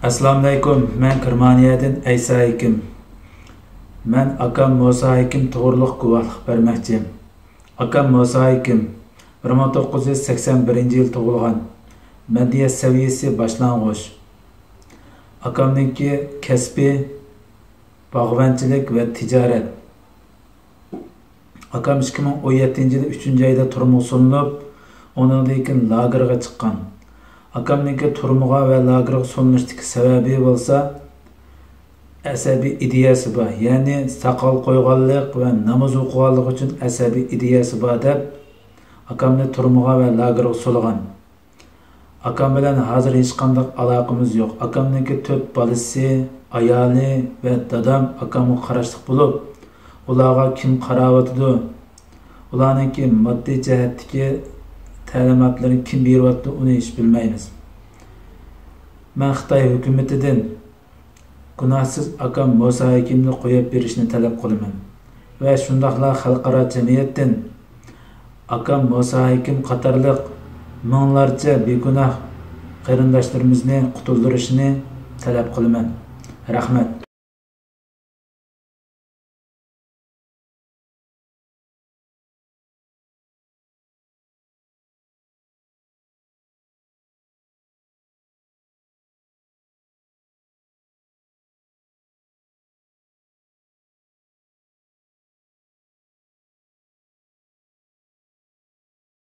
Assalomu alaykum. Men Kirmaniyadan Aysa Hakim. Men akam Musa Hakim to'g'riliq guvohlik bermoqchi. Akam Musa Hakim 1981-yil tug'ilgan. Madaniyat saviyasi boshlang'ich. Akamniki kasbi bog'bonchilik va tijorat. Akam 2017-yil 3-oyda turmuga so'nilib, undan keyin lagerga chiqqan. Akamniki turmuga va lagerga so'nilishdagi sababi bo'lsa, asabiy ideyasi bor. Ya'ni saqol qo'yganlik va namoz o'qiganlik uchun asabiy ideyasi bor deb akamni turmuga va lagerga so'lgan. Akam bilan hozir hech qanday aloqamiz yo'q. Akamniki 4 bolasi, ayoli va dadam akamga qarashliq bo'lib, ularga kim qarayotdi? Ularningki moddiy jihatdagi ta'limotlarni kim beryapti, uni hech bilmaymiz. Men Xitoy hukumatidan gunohsiz akam Musa Hakimni qo'yib berishni talab qilaman va shundaqla xalqaro jamiyatdan akam Musa Hakim qatorliq minglarcha begunoh qarindoshlarimizni qutuldirishni talab qilaman. Rahmat.